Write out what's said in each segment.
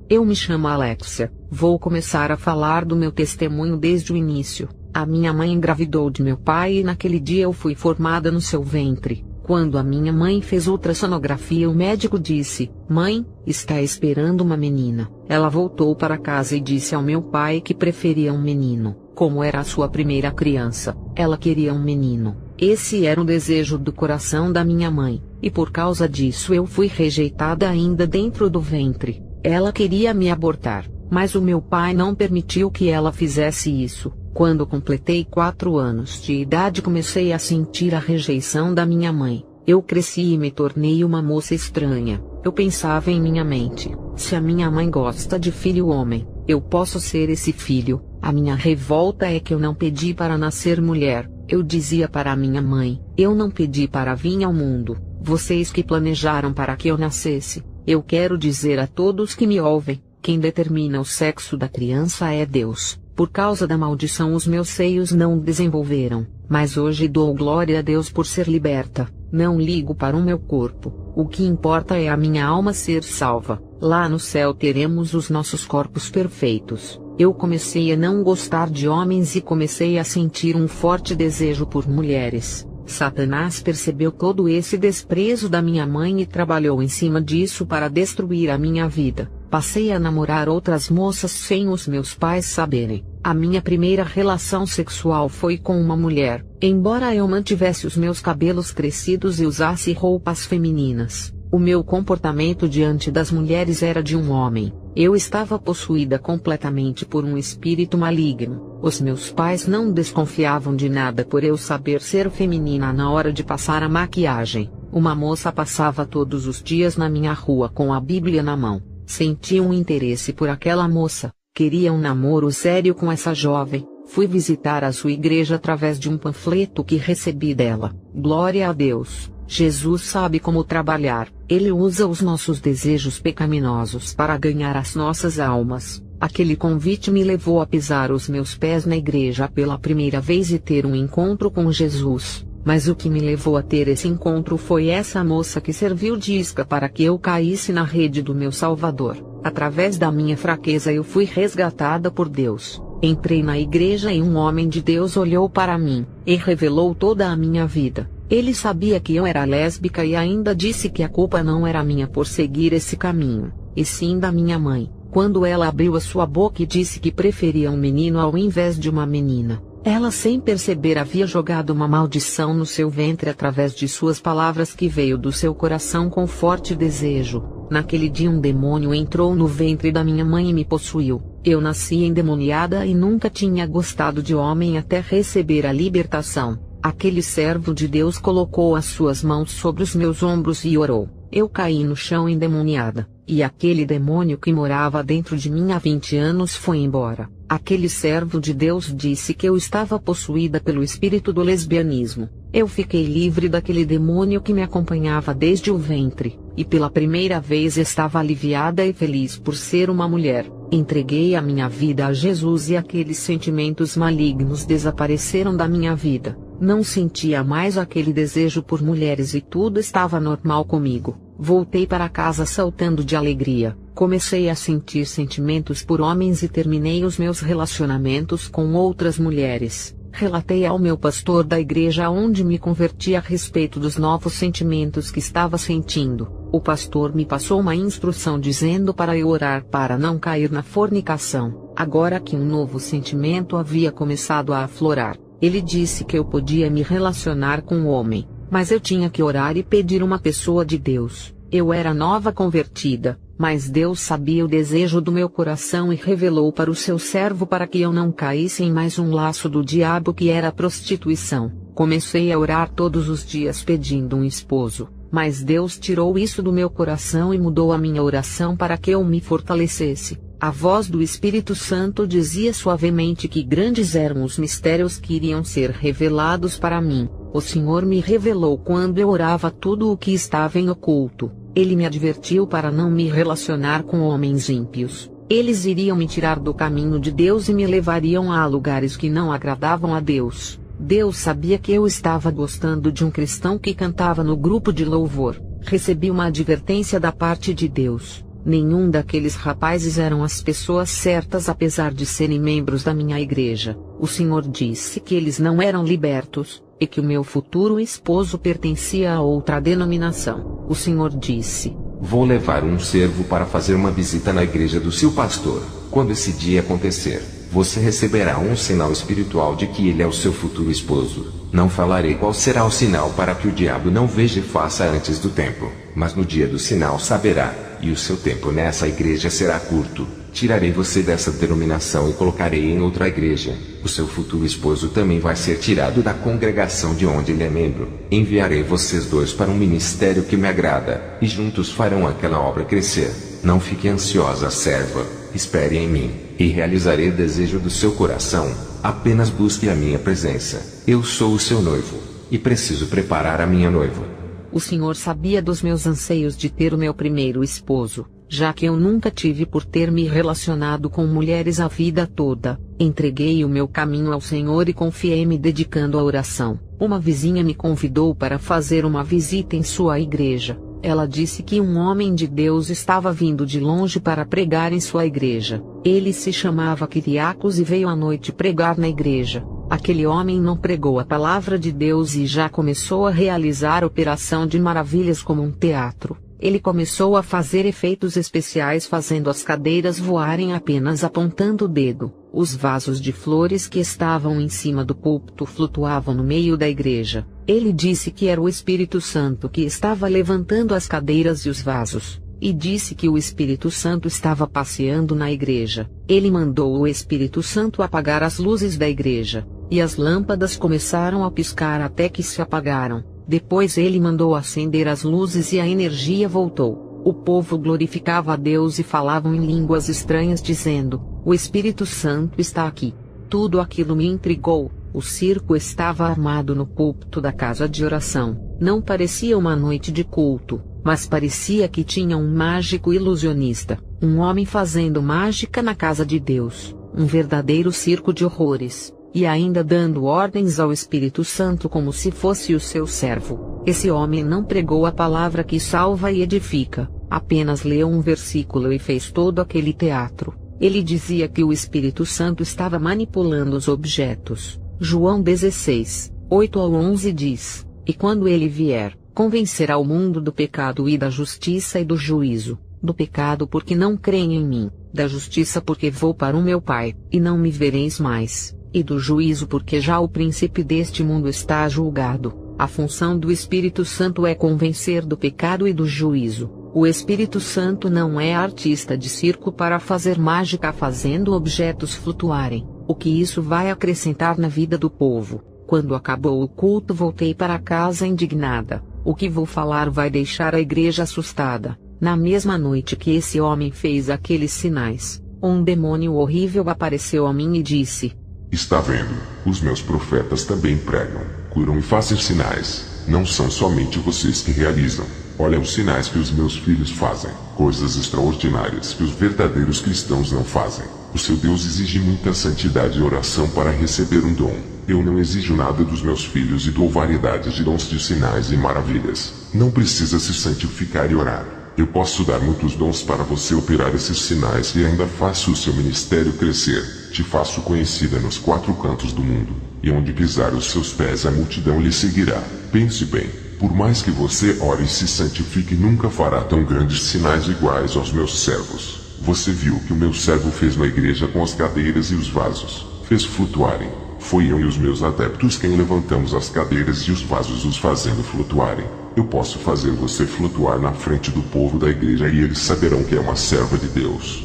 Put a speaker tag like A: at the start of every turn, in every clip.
A: Eu me chamo Alexia, vou começar a falar do meu testemunho desde o início. A minha mãe engravidou de meu pai e naquele dia eu fui formada no seu ventre. Quando a minha mãe fez ultrassonografia, o médico disse: "Mãe, está esperando uma menina." Ela voltou para casa e disse ao meu pai que preferia um menino. Como era a sua primeira criança, ela queria um menino. Esse era o desejo do coração da minha mãe, e por causa disso eu fui rejeitada ainda dentro do ventre. Ela queria me abortar, mas o meu pai não permitiu que ela fizesse isso. Quando completei 4 anos de idade, comecei a sentir a rejeição da minha mãe. Eu cresci e me tornei uma moça estranha. Eu pensava em minha mente: se a minha mãe gosta de filho homem, eu posso ser esse filho. A minha revolta é que eu não pedi para nascer mulher. Eu dizia para minha mãe: eu não pedi para vir ao mundo, vocês que planejaram para que eu nascesse. Eu quero dizer a todos que me ouvem: quem determina o sexo da criança é Deus. Por causa da maldição os meus seios não desenvolveram, mas hoje dou glória a Deus por ser liberta. Não ligo para o meu corpo, o que importa é a minha alma ser salva. Lá no céu teremos os nossos corpos perfeitos. Eu comecei a não gostar de homens e comecei a sentir um forte desejo por mulheres. Satanás percebeu todo esse desprezo da minha mãe e trabalhou em cima disso para destruir a minha vida. Passei a namorar outras moças sem os meus pais saberem. A minha primeira relação sexual foi com uma mulher, embora eu mantivesse os meus cabelos crescidos e usasse roupas femininas. O meu comportamento diante das mulheres era de um homem. Eu estava possuída completamente por um espírito maligno. Os meus pais não desconfiavam de nada por eu saber ser feminina na hora de passar a maquiagem. Uma moça passava todos os dias na minha rua com a Bíblia na mão. Senti um interesse por aquela moça, queria um namoro sério com essa jovem. Fui visitar a sua igreja através de um panfleto que recebi dela. Glória a Deus! Jesus sabe como trabalhar. Ele usa os nossos desejos pecaminosos para ganhar as nossas almas. Aquele convite me levou a pisar os meus pés na igreja pela primeira vez e ter um encontro com Jesus. Mas o que me levou a ter esse encontro foi essa moça que serviu de isca para que eu caísse na rede do meu Salvador. Através da minha fraqueza eu fui resgatada por Deus. Entrei na igreja e um homem de Deus olhou para mim e revelou toda a minha vida. Ele sabia que eu era lésbica e ainda disse que a culpa não era minha por seguir esse caminho, e sim da minha mãe, quando ela abriu a sua boca e disse que preferia um menino ao invés de uma menina. Ela, sem perceber, havia jogado uma maldição no seu ventre através de suas palavras que veio do seu coração com forte desejo. Naquele dia um demônio entrou no ventre da minha mãe e me possuiu. Eu nasci endemoniada e nunca tinha gostado de homem até receber a libertação. Aquele servo de Deus colocou as suas mãos sobre os meus ombros e orou. Eu caí no chão endemoniada, e aquele demônio que morava dentro de mim há 20 anos foi embora. Aquele servo de Deus disse que eu estava possuída pelo espírito do lesbianismo. Eu fiquei livre daquele demônio que me acompanhava desde o ventre, e pela primeira vez estava aliviada e feliz por ser uma mulher. Entreguei a minha vida a Jesus e aqueles sentimentos malignos desapareceram da minha vida. Não sentia mais aquele desejo por mulheres e tudo estava normal comigo. Voltei para casa saltando de alegria. Comecei a sentir sentimentos por homens e terminei os meus relacionamentos com outras mulheres. Relatei ao meu pastor da igreja onde me converti a respeito dos novos sentimentos que estava sentindo. O pastor me passou uma instrução dizendo para eu orar para não cair na fornicação. Agora que um novo sentimento havia começado a aflorar, ele disse que eu podia me relacionar com o homem, mas eu tinha que orar e pedir uma pessoa de Deus. Eu era nova convertida, mas Deus sabia o desejo do meu coração e revelou para o seu servo para que eu não caísse em mais um laço do diabo que era a prostituição. Comecei a orar todos os dias pedindo um esposo, mas Deus tirou isso do meu coração e mudou a minha oração para que eu me fortalecesse. A voz do Espírito Santo dizia suavemente que grandes eram os mistérios que iriam ser revelados para mim. O Senhor me revelou quando eu orava tudo o que estava em oculto. Ele me advertiu para não me relacionar com homens ímpios. Eles iriam me tirar do caminho de Deus e me levariam a lugares que não agradavam a Deus. Deus sabia que eu estava gostando de um cristão que cantava no grupo de louvor. Recebi uma advertência da parte de Deus. Nenhum daqueles rapazes eram as pessoas certas apesar de serem membros da minha igreja. O Senhor disse que eles não eram libertos, e que o meu futuro esposo pertencia a outra denominação. O Senhor disse:
B: Vou levar um servo para fazer uma visita na igreja do seu pastor. Quando esse dia acontecer, você receberá um sinal espiritual de que ele é o seu futuro esposo. Não falarei qual será o sinal para que o diabo não veja e faça antes do tempo, mas no dia do sinal saberá, e o seu tempo nessa igreja será curto. Tirarei você dessa denominação e colocarei em outra igreja. O seu futuro esposo também vai ser tirado da congregação de onde ele é membro. Enviarei vocês dois para um ministério que me agrada, e juntos farão aquela obra crescer. Não fique ansiosa, serva. Espere em mim, e realizarei o desejo do seu coração. Apenas busque a minha presença. Eu sou o seu noivo, e preciso preparar a minha noiva.
A: O Senhor sabia dos meus anseios de ter o meu primeiro esposo, já que eu nunca tive por ter me relacionado com mulheres a vida toda. Entreguei o meu caminho ao Senhor e confiei me dedicando à oração. Uma vizinha me convidou para fazer uma visita em sua igreja. Ela disse que um homem de Deus estava vindo de longe para pregar em sua igreja. Ele se chamava Quiriacos e veio à noite pregar na igreja. Aquele homem não pregou a palavra de Deus e já começou a realizar operação de maravilhas como um teatro. Ele começou a fazer efeitos especiais fazendo as cadeiras voarem apenas apontando o dedo. Os vasos de flores que estavam em cima do púlpito flutuavam no meio da igreja. Ele disse que era o Espírito Santo que estava levantando as cadeiras e os vasos, e disse que o Espírito Santo estava passeando na igreja. Ele mandou o Espírito Santo apagar as luzes da igreja, e as lâmpadas começaram a piscar até que se apagaram. Depois ele mandou acender as luzes e a energia voltou. O povo glorificava a Deus e falavam em línguas estranhas dizendo: o Espírito Santo está aqui. Tudo aquilo me intrigou. O circo estava armado no púlpito da casa de oração. Não parecia uma noite de culto, mas parecia que tinha um mágico ilusionista, um homem fazendo mágica na casa de Deus, um verdadeiro circo de horrores, e ainda dando ordens ao Espírito Santo como se fosse o seu servo. Esse homem não pregou a palavra que salva e edifica, apenas leu um versículo e fez todo aquele teatro. Ele dizia que o Espírito Santo estava manipulando os objetos. João 16, 8-11 diz: E quando ele vier, convencerá o mundo do pecado e da justiça e do juízo. Do pecado porque não creem em mim, da justiça porque vou para o meu Pai, e não me vereis mais, e do juízo porque já o príncipe deste mundo está julgado. A função do Espírito Santo é convencer do pecado e do juízo. O Espírito Santo não é artista de circo para fazer mágica fazendo objetos flutuarem. O que isso vai acrescentar na vida do povo? Quando acabou o culto, voltei para casa indignada. O que vou falar vai deixar a igreja assustada. Na mesma noite que esse homem fez aqueles sinais, um demônio horrível apareceu a mim e disse:
C: Está vendo? Os meus profetas também pregam, curam e fazem sinais. Não são somente vocês que realizam. Olha os sinais que os meus filhos fazem, coisas extraordinárias que os verdadeiros cristãos não fazem. O seu Deus exige muita santidade e oração para receber um dom. Eu não exijo nada dos meus filhos e dou variedades de dons de sinais e maravilhas. Não precisa se santificar e orar. Eu posso dar muitos dons para você operar esses sinais e ainda faço o seu ministério crescer. Te faço conhecida nos 4 cantos do mundo, e onde pisar os seus pés a multidão lhe seguirá. Pense bem, por mais que você ore e se santifique, nunca fará tão grandes sinais iguais aos meus servos. Você viu o que o meu servo fez na igreja com as cadeiras e os vasos. Fez flutuarem. Foi eu e os meus adeptos quem levantamos as cadeiras e os vasos os fazendo flutuarem. Eu posso fazer você flutuar na frente do povo da igreja e eles saberão que é uma serva de Deus.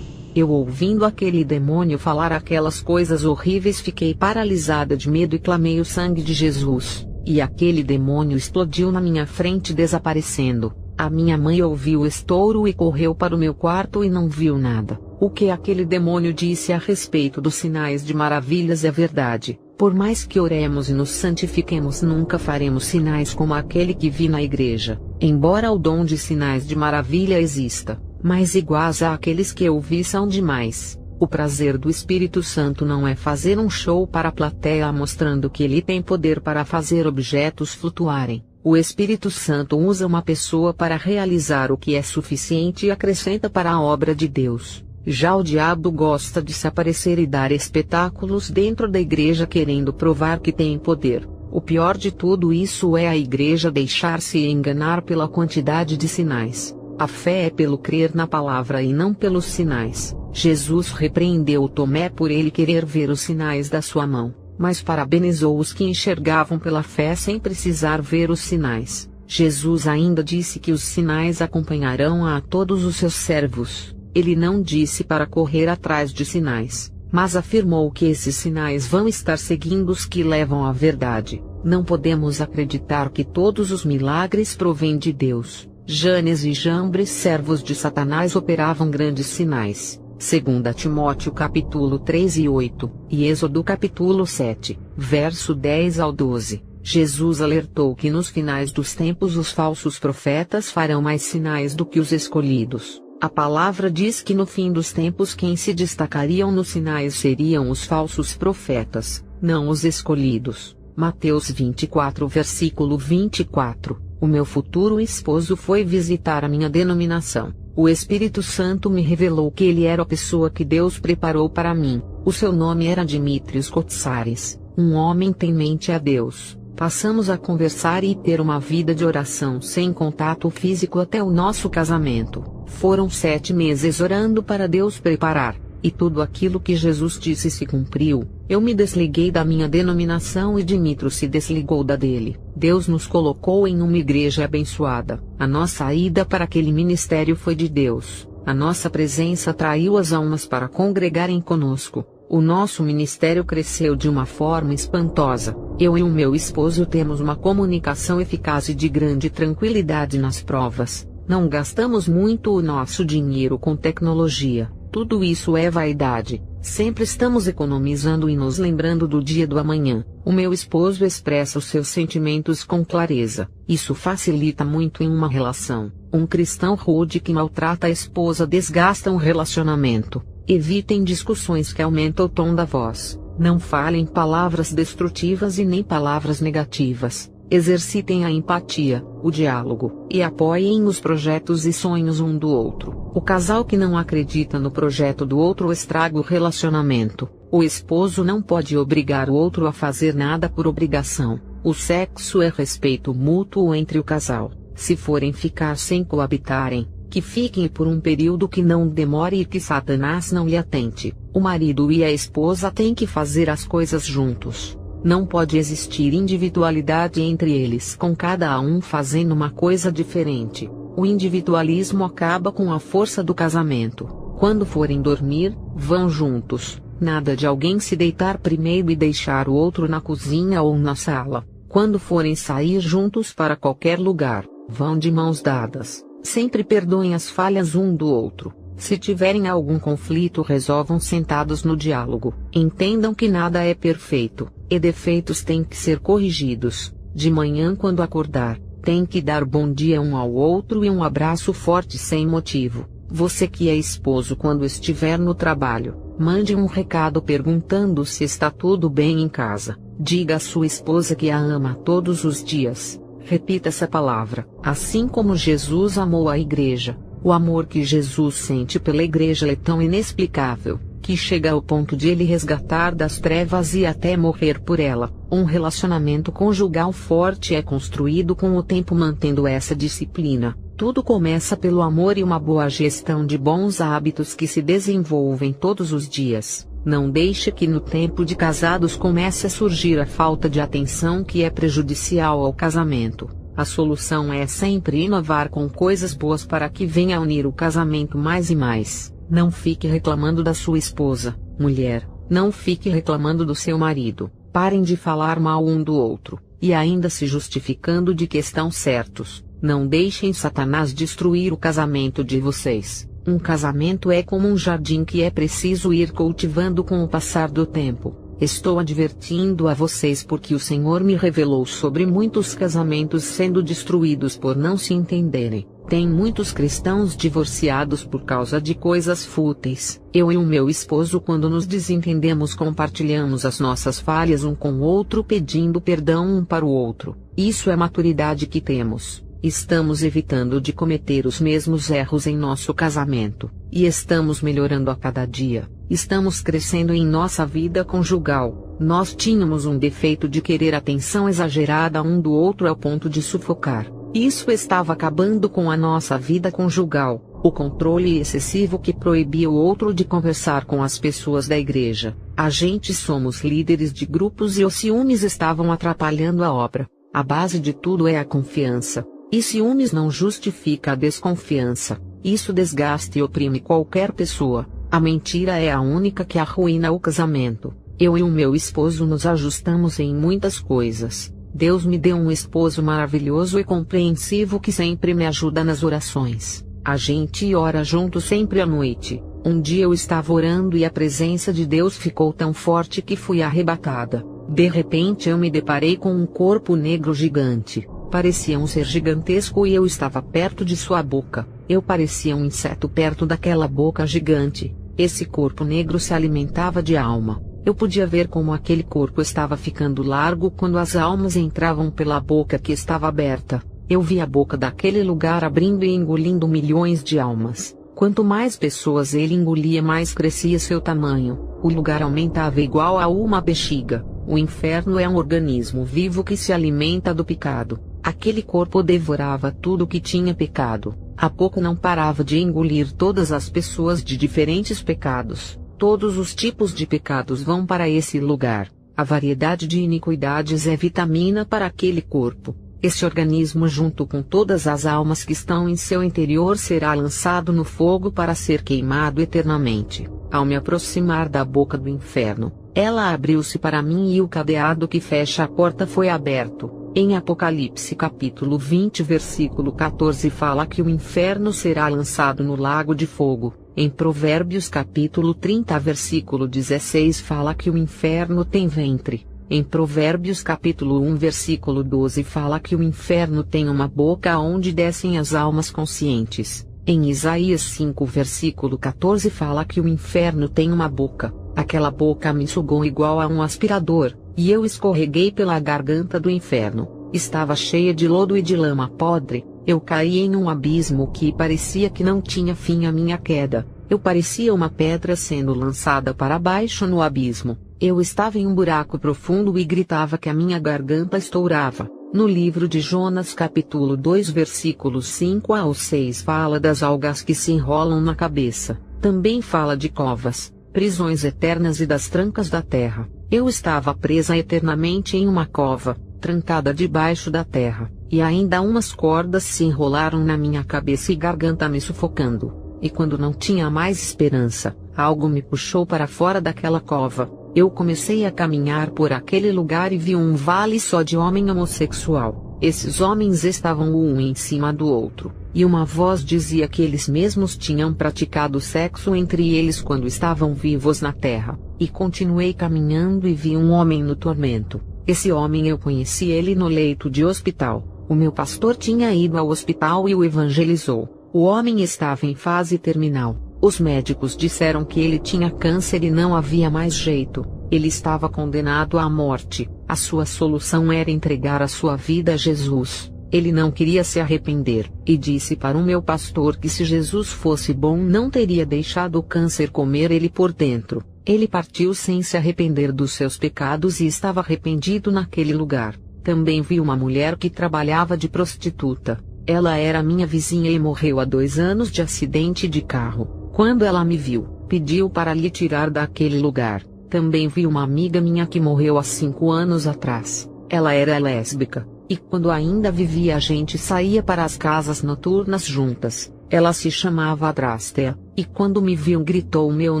A: Eu, ouvindo aquele demônio falar aquelas coisas horríveis, fiquei paralisada de medo e clamei o sangue de Jesus, e aquele demônio explodiu na minha frente desaparecendo. A minha mãe ouviu o estouro e correu para o meu quarto e não viu nada. O que aquele demônio disse a respeito dos sinais de maravilhas é verdade. Por mais que oremos e nos santifiquemos, nunca faremos sinais como aquele que vi na igreja. Embora o dom de sinais de maravilha exista, mas iguais àqueles que eu vi são demais. O prazer do Espírito Santo não é fazer um show para a plateia mostrando que ele tem poder para fazer objetos flutuarem. O Espírito Santo usa uma pessoa para realizar o que é suficiente e acrescenta para a obra de Deus. Já o diabo gosta de se aparecer e dar espetáculos dentro da igreja querendo provar que tem poder. O pior de tudo isso é a igreja deixar-se enganar pela quantidade de sinais. A fé é pelo crer na palavra e não pelos sinais. Jesus repreendeu Tomé por ele querer ver os sinais da sua mão, mas parabenizou os que enxergavam pela fé sem precisar ver os sinais. Jesus ainda disse que os sinais acompanharão a todos os seus servos. Ele não disse para correr atrás de sinais, mas afirmou que esses sinais vão estar seguindo os que levam à verdade. Não podemos acreditar que todos os milagres provêm de Deus. Janes e Jambres, servos de Satanás, operavam grandes sinais. 2 Timóteo capítulo 3 e 8, e Êxodo capítulo 7, verso 10 ao 12. Jesus alertou que nos finais dos tempos os falsos profetas farão mais sinais do que os escolhidos. A palavra diz que no fim dos tempos quem se destacariam nos sinais seriam os falsos profetas, não os escolhidos. Mateus 24 versículo 24. O meu futuro esposo foi visitar a minha denominação. O Espírito Santo me revelou que ele era a pessoa que Deus preparou para mim. O seu nome era Dimitrios Kotsaris, um homem temente a Deus. Passamos a conversar e ter uma vida de oração sem contato físico até o nosso casamento. Foram 7 meses orando para Deus preparar, e tudo aquilo que Jesus disse se cumpriu. Eu me desliguei da minha denominação e Dimitrios se desligou da dele. Deus nos colocou em uma igreja abençoada. A nossa ida para aquele ministério foi de Deus. A nossa presença atraiu as almas para congregarem conosco. O nosso ministério cresceu de uma forma espantosa. Eu e o meu esposo temos uma comunicação eficaz e de grande tranquilidade nas provas. Não gastamos muito o nosso dinheiro com tecnologia. Tudo isso é vaidade. Sempre estamos economizando e nos lembrando do dia do amanhã. O meu esposo expressa os seus sentimentos com clareza. Isso facilita muito em uma relação. Um cristão rude que maltrata a esposa desgasta um relacionamento. Evitem discussões que aumentam o tom da voz. Não falem palavras destrutivas e nem palavras negativas. Exercitem a empatia, o diálogo, e apoiem os projetos e sonhos um do outro. O casal que não acredita no projeto do outro estraga o relacionamento. O esposo não pode obrigar o outro a fazer nada por obrigação. O sexo é respeito mútuo entre o casal. Se forem ficar sem coabitarem, que fiquem por um período que não demore e que Satanás não lhe atente. O marido e a esposa têm que fazer as coisas juntos. Não pode existir individualidade entre eles, com cada um fazendo uma coisa diferente. O individualismo acaba com a força do casamento. Quando forem dormir, vão juntos. Nada de alguém se deitar primeiro e deixar o outro na cozinha ou na sala. Quando forem sair juntos para qualquer lugar, vão de mãos dadas. Sempre perdoem as falhas um do outro. Se tiverem algum conflito, resolvam sentados no diálogo. Entendam que nada é perfeito, e defeitos têm que ser corrigidos. De manhã, quando acordar, tem que dar bom dia um ao outro e um abraço forte sem motivo. Você que é esposo, quando estiver no trabalho, mande um recado perguntando se está tudo bem em casa. Diga à sua esposa que a ama todos os dias. Repita essa palavra. Assim como Jesus amou a igreja, o amor que Jesus sente pela igreja é tão inexplicável, que chega ao ponto de ele resgatar das trevas e até morrer por ela. Um relacionamento conjugal forte é construído com o tempo, mantendo essa disciplina. Tudo começa pelo amor e uma boa gestão de bons hábitos que se desenvolvem todos os dias. Não deixe que no tempo de casados comece a surgir a falta de atenção que é prejudicial ao casamento. A solução é sempre inovar com coisas boas para que venha a unir o casamento mais e mais. Não fique reclamando da sua esposa, mulher. Não fique reclamando do seu marido. Parem de falar mal um do outro, e ainda se justificando de que estão certos. Não deixem Satanás destruir o casamento de vocês. Um casamento é como um jardim que é preciso ir cultivando com o passar do tempo. Estou advertindo a vocês porque o Senhor me revelou sobre muitos casamentos sendo destruídos por não se entenderem. Tem muitos cristãos divorciados por causa de coisas fúteis. Eu e o meu esposo, quando nos desentendemos, compartilhamos as nossas falhas um com o outro, pedindo perdão um para o outro. Isso é maturidade que temos. Estamos evitando de cometer os mesmos erros em nosso casamento, e estamos melhorando a cada dia. Estamos crescendo em nossa vida conjugal. Nós tínhamos um defeito de querer atenção exagerada um do outro ao ponto de sufocar. Isso estava acabando com a nossa vida conjugal. O controle excessivo que proibia o outro de conversar com as pessoas da igreja. A gente somos líderes de grupos e os ciúmes estavam atrapalhando a obra. A base de tudo é a confiança. E ciúmes não justifica a desconfiança. Isso desgasta e oprime qualquer pessoa. A mentira é a única que arruína o casamento. Eu e o meu esposo nos ajustamos em muitas coisas. Deus me deu um esposo maravilhoso e compreensivo que sempre me ajuda nas orações. A gente ora junto sempre à noite. Um dia eu estava orando e a presença de Deus ficou tão forte que fui arrebatada. De repente eu me deparei com um corpo negro gigante. Parecia um ser gigantesco e eu estava perto de sua boca. Eu parecia um inseto perto daquela boca gigante. Esse corpo negro se alimentava de alma. Eu podia ver como aquele corpo estava ficando largo quando as almas entravam pela boca que estava aberta. Eu vi a boca daquele lugar abrindo e engolindo milhões de almas. Quanto mais pessoas ele engolia, mais crescia seu tamanho. O lugar aumentava igual a uma bexiga. O inferno é um organismo vivo que se alimenta do pecado. Aquele corpo devorava tudo que tinha pecado. A pouco não parava de engolir todas as pessoas de diferentes pecados. Todos os tipos de pecados vão para esse lugar. A variedade de iniquidades é vitamina para aquele corpo. Esse organismo, junto com todas as almas que estão em seu interior, será lançado no fogo para ser queimado eternamente. Ao me aproximar da boca do inferno, ela abriu-se para mim e o cadeado que fecha a porta foi aberto. Em Apocalipse capítulo 20 versículo 14 fala que o inferno será lançado no lago de fogo. Em Provérbios capítulo 30 versículo 16 fala que o inferno tem ventre. Em Provérbios capítulo 1 versículo 12 fala que o inferno tem uma boca onde descem as almas conscientes. Em Isaías 5 versículo 14 fala que o inferno tem uma boca. Aquela boca me sugou igual a um aspirador, e eu escorreguei pela garganta do inferno. Estava cheia de lodo e de lama podre. Eu caí em um abismo que parecia que não tinha fim a minha queda. Eu parecia uma pedra sendo lançada para baixo no abismo. Eu estava em um buraco profundo e gritava que a minha garganta estourava. No livro de Jonas capítulo 2 versículos 5 ao 6 fala das algas que se enrolam na cabeça. Também fala de covas, prisões eternas e das trancas da terra. Eu estava presa eternamente em uma cova, trancada debaixo da terra, e ainda umas cordas se enrolaram na minha cabeça e garganta me sufocando. E quando não tinha mais esperança, algo me puxou para fora daquela cova. Eu comecei a caminhar por aquele lugar e vi um vale só de homem homossexual. Esses homens estavam um em cima do outro, e uma voz dizia que eles mesmos tinham praticado sexo entre eles quando estavam vivos na terra. E continuei caminhando e vi um homem no tormento. Esse homem eu conheci ele no leito de hospital. O meu pastor tinha ido ao hospital e o evangelizou. O homem estava em fase terminal. Os médicos disseram que ele tinha câncer e não havia mais jeito. Ele estava condenado à morte. A sua solução era entregar a sua vida a Jesus. Ele não queria se arrepender, e disse para o meu pastor que se Jesus fosse bom não teria deixado o câncer comer ele por dentro. Ele partiu sem se arrepender dos seus pecados e estava arrependido naquele lugar. Também vi uma mulher que trabalhava de prostituta. Ela era minha vizinha e morreu há 2 anos de acidente de carro. Quando ela me viu, pediu para lhe tirar daquele lugar. Também vi uma amiga minha que morreu há 5 anos atrás. Ela era lésbica, e quando ainda vivia a gente saía para as casas noturnas juntas. Ela se chamava Adrastea, e quando me viu gritou o meu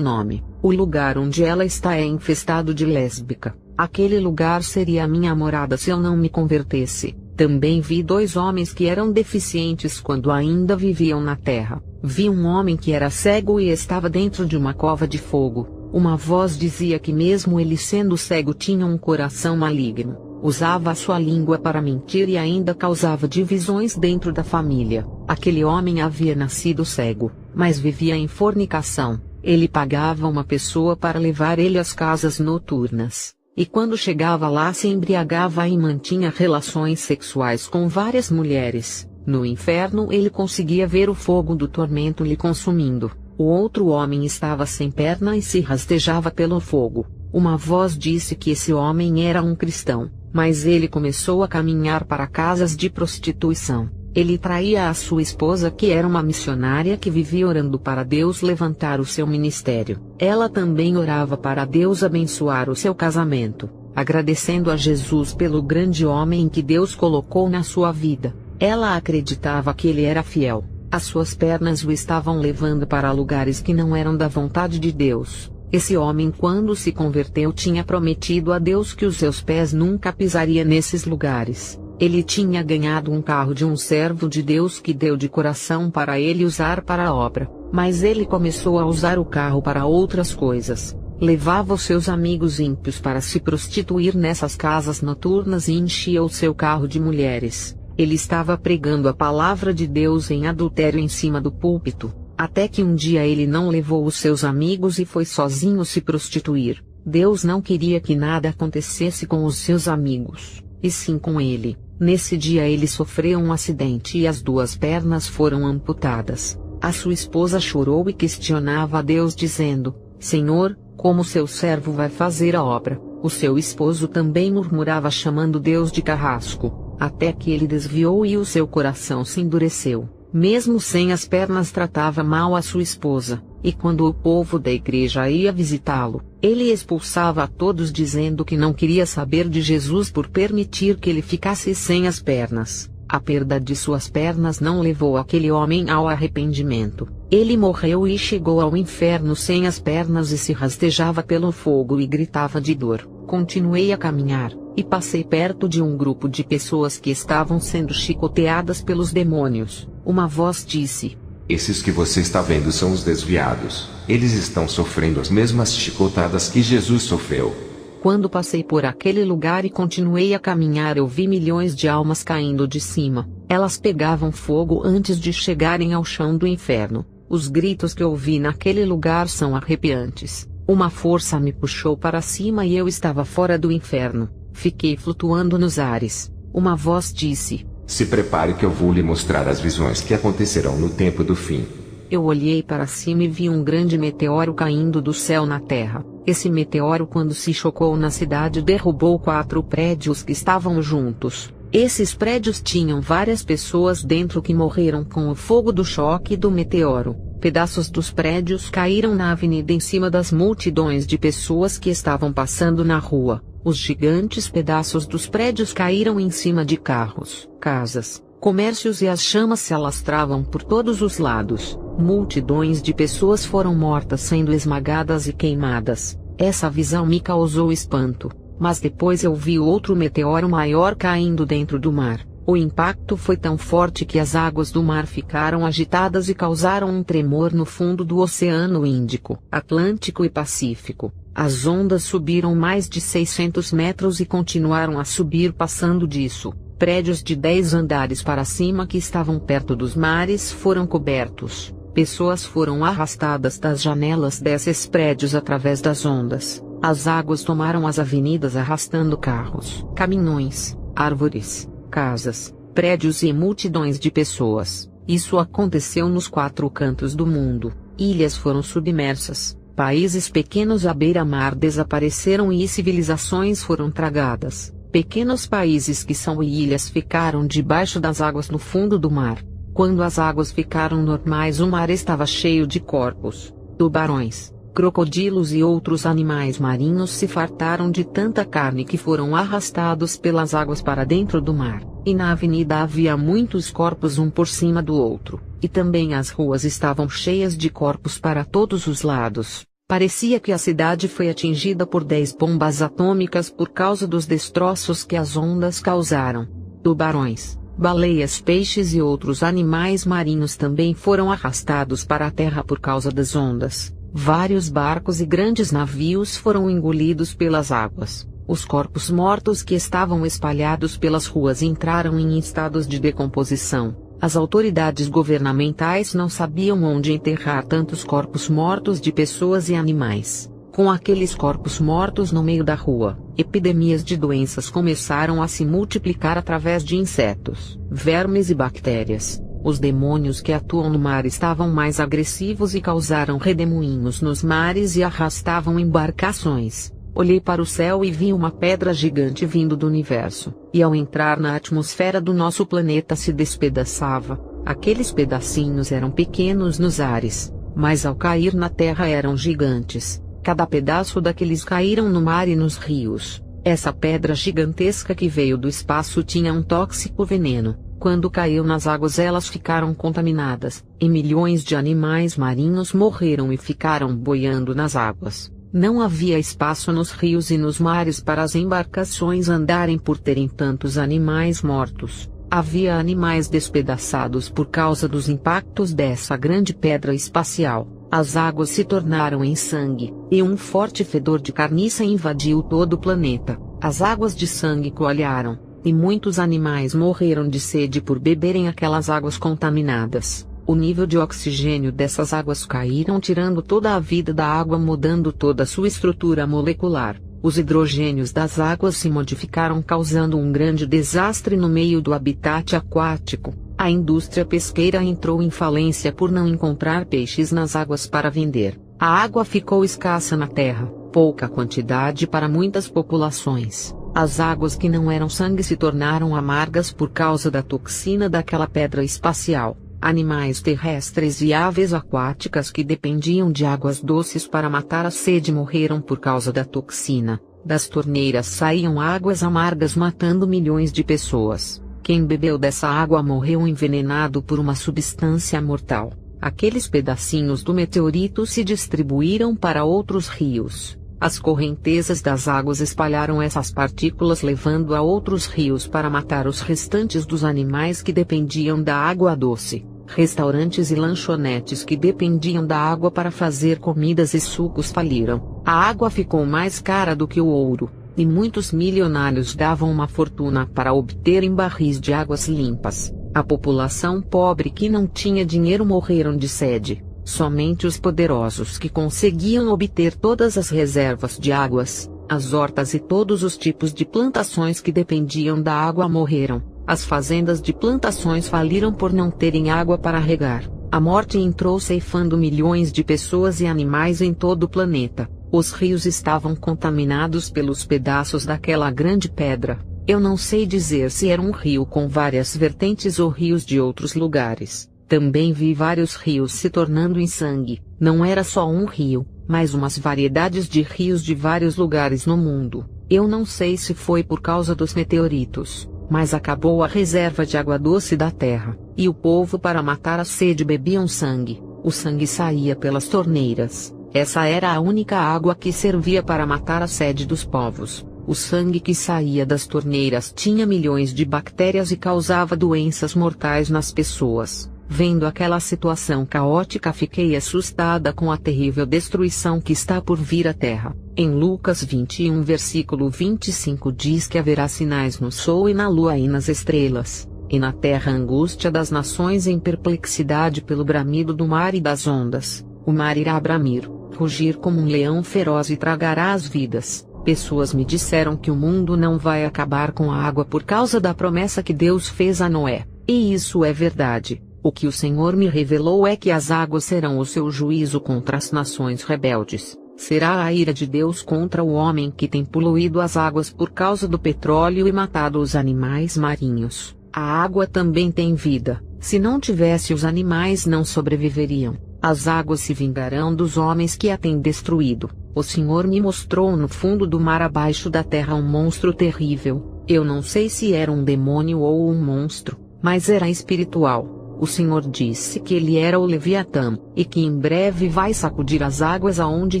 A: nome. O lugar onde ela está é infestado de lésbica. Aquele lugar seria a minha morada se eu não me convertesse. Também vi 2 homens que eram deficientes quando ainda viviam na terra. Vi um homem que era cego e estava dentro de uma cova de fogo. Uma voz dizia que mesmo ele sendo cego tinha um coração maligno, usava a sua língua para mentir e ainda causava divisões dentro da família. Aquele homem havia nascido cego, mas vivia em fornicação. Ele pagava uma pessoa para levar ele às casas noturnas, e quando chegava lá se embriagava e mantinha relações sexuais com várias mulheres. No inferno ele conseguia ver o fogo do tormento lhe consumindo. O outro homem estava sem perna e se rastejava pelo fogo. Uma voz disse que esse homem era um cristão, mas ele começou a caminhar para casas de prostituição. Ele traía a sua esposa, que era uma missionária que vivia orando para Deus levantar o seu ministério. Ela também orava para Deus abençoar o seu casamento, agradecendo a Jesus pelo grande homem que Deus colocou na sua vida. Ela acreditava que ele era fiel. As suas pernas o estavam levando para lugares que não eram da vontade de Deus. Esse homem, quando se converteu, tinha prometido a Deus que os seus pés nunca pisariam nesses lugares. Ele tinha ganhado um carro de um servo de Deus que deu de coração para ele usar para a obra, mas ele começou a usar o carro para outras coisas. Levava os seus amigos ímpios para se prostituir nessas casas noturnas e enchia o seu carro de mulheres. Ele estava pregando a palavra de Deus em adultério em cima do púlpito, até que um dia ele não levou os seus amigos e foi sozinho se prostituir. Deus não queria que nada acontecesse com os seus amigos, e sim com ele. Nesse dia ele sofreu um acidente e as duas pernas foram amputadas. A sua esposa chorou e questionava a Deus dizendo: Senhor, como seu servo vai fazer a obra? O seu esposo também murmurava chamando Deus de carrasco. Até que ele desviou e o seu coração se endureceu. Mesmo sem as pernas tratava mal a sua esposa, e quando o povo da igreja ia visitá-lo, ele expulsava a todos dizendo que não queria saber de Jesus por permitir que ele ficasse sem as pernas. A perda de suas pernas não levou aquele homem ao arrependimento. Ele morreu e chegou ao inferno sem as pernas e se rastejava pelo fogo e gritava de dor. Continuei a caminhar, e passei perto de um grupo de pessoas que estavam sendo chicoteadas pelos demônios. Uma voz disse:
B: Esses que você está vendo são os desviados. Eles estão sofrendo as mesmas chicotadas que Jesus sofreu.
A: Quando passei por aquele lugar e continuei a caminhar, eu vi milhões de almas caindo de cima. Elas pegavam fogo antes de chegarem ao chão do inferno. Os gritos que ouvi naquele lugar são arrepiantes. Uma força me puxou para cima e eu estava fora do inferno. Fiquei flutuando nos ares. Uma voz disse:
B: Se prepare que eu vou lhe mostrar as visões que acontecerão no tempo do fim.
A: Eu olhei para cima e vi um grande meteoro caindo do céu na terra. Esse meteoro, quando se chocou na cidade, derrubou 4 prédios que estavam juntos. Esses prédios tinham várias pessoas dentro que morreram com o fogo do choque do meteoro. Pedaços dos prédios caíram na avenida em cima das multidões de pessoas que estavam passando na rua. Os gigantes pedaços dos prédios caíram em cima de carros, casas, comércios e as chamas se alastravam por todos os lados. Multidões de pessoas foram mortas sendo esmagadas e queimadas. Essa visão me causou espanto, mas depois eu vi outro meteoro maior caindo dentro do mar. O impacto foi tão forte que as águas do mar ficaram agitadas e causaram um tremor no fundo do Oceano Índico, Atlântico e Pacífico. As ondas subiram mais de 600 metros e continuaram a subir passando disso. Prédios de 10 andares para cima que estavam perto dos mares foram cobertos. Pessoas foram arrastadas das janelas desses prédios através das ondas. As águas tomaram as avenidas arrastando carros, caminhões, árvores, casas, prédios e multidões de pessoas. Isso aconteceu nos 4 cantos do mundo. Ilhas foram submersas. Países pequenos à beira-mar desapareceram e civilizações foram tragadas. Pequenos países que são ilhas ficaram debaixo das águas no fundo do mar. Quando as águas ficaram normais, o mar estava cheio de corpos. Tubarões, crocodilos e outros animais marinhos se fartaram de tanta carne que foram arrastados pelas águas para dentro do mar. E na avenida havia muitos corpos um por cima do outro. E também as ruas estavam cheias de corpos para todos os lados. Parecia que a cidade foi atingida por 10 bombas atômicas por causa dos destroços que as ondas causaram. Tubarões, baleias, peixes e outros animais marinhos também foram arrastados para a terra por causa das ondas. Vários barcos e grandes navios foram engolidos pelas águas. Os corpos mortos que estavam espalhados pelas ruas entraram em estados de decomposição. As autoridades governamentais não sabiam onde enterrar tantos corpos mortos de pessoas e animais. Com aqueles corpos mortos no meio da rua, epidemias de doenças começaram a se multiplicar através de insetos, vermes e bactérias. Os demônios que atuam no mar estavam mais agressivos e causaram redemoinhos nos mares e arrastavam embarcações. Olhei para o céu e vi uma pedra gigante vindo do universo, e ao entrar na atmosfera do nosso planeta se despedaçava. Aqueles pedacinhos eram pequenos nos ares, mas ao cair na Terra eram gigantes. Cada pedaço daqueles caíram no mar e nos rios. Essa pedra gigantesca que veio do espaço tinha um tóxico veneno. Quando caiu nas águas elas ficaram contaminadas, e milhões de animais marinhos morreram e ficaram boiando nas águas. Não havia espaço nos rios e nos mares para as embarcações andarem por terem tantos animais mortos. Havia animais despedaçados por causa dos impactos dessa grande pedra espacial. As águas se tornaram em sangue, e um forte fedor de carniça invadiu todo o planeta. As águas de sangue coalharam, e muitos animais morreram de sede por beberem aquelas águas contaminadas. O nível de oxigênio dessas águas caíram, tirando toda a vida da água, mudando toda a sua estrutura molecular. Os hidrogênios das águas se modificaram, causando um grande desastre no meio do habitat aquático. A indústria pesqueira entrou em falência por não encontrar peixes nas águas para vender. A água ficou escassa na terra, pouca quantidade para muitas populações. As águas que não eram sangue se tornaram amargas por causa da toxina daquela pedra espacial. Animais terrestres e aves aquáticas que dependiam de águas doces para matar a sede morreram por causa da toxina. Das torneiras saíam águas amargas, matando milhões de pessoas. Quem bebeu dessa água morreu envenenado por uma substância mortal. Aqueles pedacinhos do meteorito se distribuíram para outros rios. As correntezas das águas espalharam essas partículas, levando a outros rios para matar os restantes dos animais que dependiam da água doce. Restaurantes e lanchonetes que dependiam da água para fazer comidas e sucos faliram. A água ficou mais cara do que o ouro, e muitos milionários davam uma fortuna para obterem barris de águas limpas. A população pobre que não tinha dinheiro morreram de sede. Somente os poderosos que conseguiam obter todas as reservas de águas, as hortas e todos os tipos de plantações que dependiam da água morreram. As fazendas de plantações faliram por não terem água para regar. A morte entrou ceifando milhões de pessoas e animais em todo o planeta. Os rios estavam contaminados pelos pedaços daquela grande pedra. Eu não sei dizer se era um rio com várias vertentes ou rios de outros lugares. Também vi vários rios se tornando em sangue. Não era só um rio, mas umas variedades de rios de vários lugares no mundo. Eu não sei se foi por causa dos meteoritos, mas acabou a reserva de água doce da terra, e o povo, para matar a sede, bebiam sangue. O sangue saía pelas torneiras. Essa era a única água que servia para matar a sede dos povos. O sangue que saía das torneiras tinha milhões de bactérias e causava doenças mortais nas pessoas. Vendo aquela situação caótica, fiquei assustada com a terrível destruição que está por vir à terra. Em Lucas 21 versículo 25 diz que haverá sinais no sol e na lua e nas estrelas, e na terra a angústia das nações em perplexidade pelo bramido do mar e das ondas. O mar irá bramir, rugir como um leão feroz e tragará as vidas. Pessoas me disseram que o mundo não vai acabar com a água por causa da promessa que Deus fez a Noé, e isso é verdade. O que o Senhor me revelou é que as águas serão o seu juízo contra as nações rebeldes. Será a ira de Deus contra o homem que tem poluído as águas por causa do petróleo e matado os animais marinhos. A água também tem vida. Se não tivesse, os animais não sobreviveriam. As águas se vingarão dos homens que a têm destruído. O Senhor me mostrou no fundo do mar, abaixo da terra, um monstro terrível. Eu não sei se era um demônio ou um monstro, mas era espiritual. O Senhor disse que ele era o Leviatã, e que em breve vai sacudir as águas aonde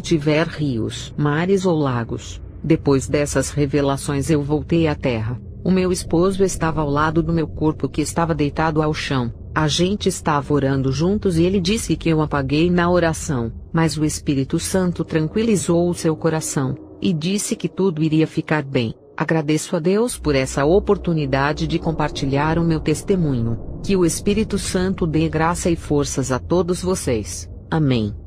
A: tiver rios, mares ou lagos. Depois dessas revelações eu voltei à terra. O meu esposo estava ao lado do meu corpo, que estava deitado ao chão. A gente estava orando juntos e ele disse que eu apaguei na oração. Mas o Espírito Santo tranquilizou o seu coração, e disse que tudo iria ficar bem. Agradeço a Deus por essa oportunidade de compartilhar o meu testemunho. Que o Espírito Santo dê graça e forças a todos vocês. Amém.